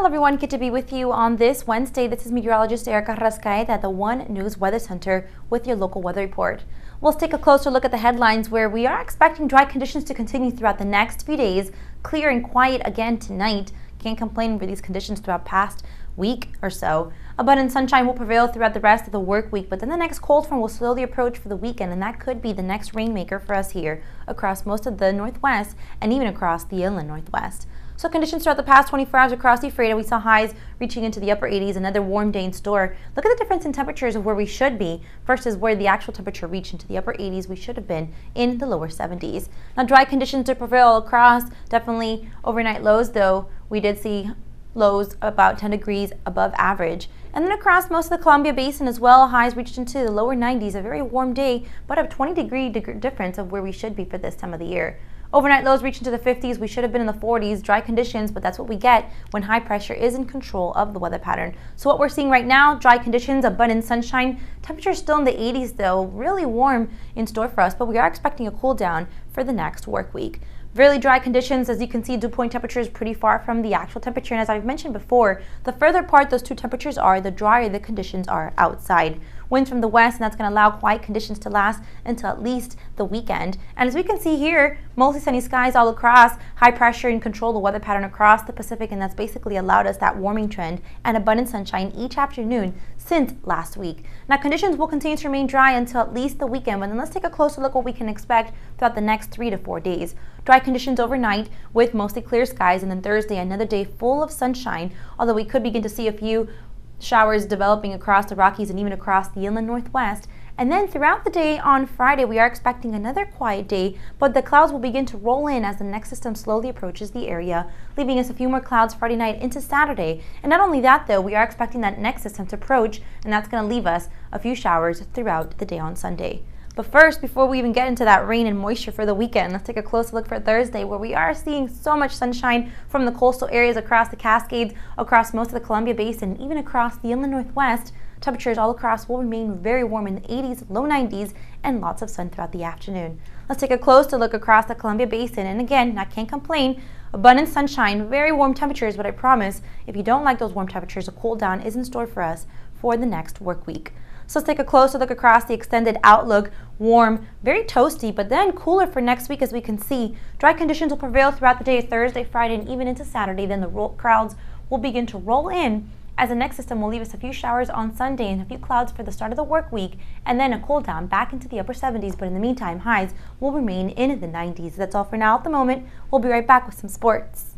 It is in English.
Hello everyone, good to be with you on this Wednesday. This is meteorologist Erica Rascaeta at the One News Weather Center with your local weather report. We'll take a closer look at the headlines where we are expecting dry conditions to continue throughout the next few days. Clear and quiet again tonight. Can't complain with these conditions throughout past week or so. Abundant sunshine will prevail throughout the rest of the work week, but then the next cold front will slowly approach for the weekend, and that could be the next rainmaker for us here across most of the Northwest and even across the inland Northwest. So conditions throughout the past 24 hours across the Ephrata, we saw highs reaching into the upper 80s, another warm day in store. Look at the difference in temperatures of where we should be versus where the actual temperature reached into the upper 80s. We should have been in the lower 70s. Now dry conditions to prevail across, definitely overnight lows though. We did see lows about 10 degrees above average. And then across most of the Columbia Basin as well, highs reached into the lower 90s, a very warm day, but a 20-degree difference of where we should be for this time of the year. Overnight lows reach into the 50s. We should have been in the 40s. Dry conditions, but that's what we get when high pressure is in control of the weather pattern. So what we're seeing right now, dry conditions, abundant sunshine. Temperatures still in the 80s though, really warm in store for us, but we are expecting a cool down for the next work week. Really dry conditions. As you can see, dew point temperature is pretty far from the actual temperature, and as I've mentioned before, the further apart those two temperatures are, the drier the conditions are outside. Winds from the west, and that's going to allow quiet conditions to last until at least the weekend. And as we can see here, mostly sunny skies all across, high pressure and control the weather pattern across the Pacific, and that's basically allowed us that warming trend and abundant sunshine each afternoon since last week. Now conditions will continue to remain dry until at least the weekend, but then let's take a closer look at what we can expect throughout the next 3 to 4 days. Dry conditions overnight with mostly clear skies, and then Thursday another day full of sunshine, although we could begin to see a few showers developing across the Rockies and even across the inland Northwest. And then throughout the day on Friday, we are expecting another quiet day, but the clouds will begin to roll in as the next system slowly approaches the area, leaving us a few more clouds Friday night into Saturday. And not only that though, we are expecting that next system to approach, and that's going to leave us a few showers throughout the day on Sunday. But first, before we even get into that rain and moisture for the weekend, let's take a closer look for Thursday, where we are seeing so much sunshine from the coastal areas across the Cascades, across most of the Columbia Basin, even across the inland Northwest. Temperatures all across will remain very warm in the 80s, low 90s, and lots of sun throughout the afternoon. Let's take a closer look across the Columbia Basin, and again, I can't complain. Abundant sunshine, very warm temperatures, but I promise, if you don't like those warm temperatures, a cool down is in store for us for the next work week. So let's take a closer look across the extended outlook. Warm, very toasty, but then cooler for next week. As we can see, dry conditions will prevail throughout the day, Thursday, Friday, and even into Saturday. Then the clouds will begin to roll in as the next system will leave us a few showers on Sunday and a few clouds for the start of the work week, and then a cool down back into the upper 70s. But in the meantime, highs will remain in the 90s. That's all for now at the moment. We'll be right back with some sports.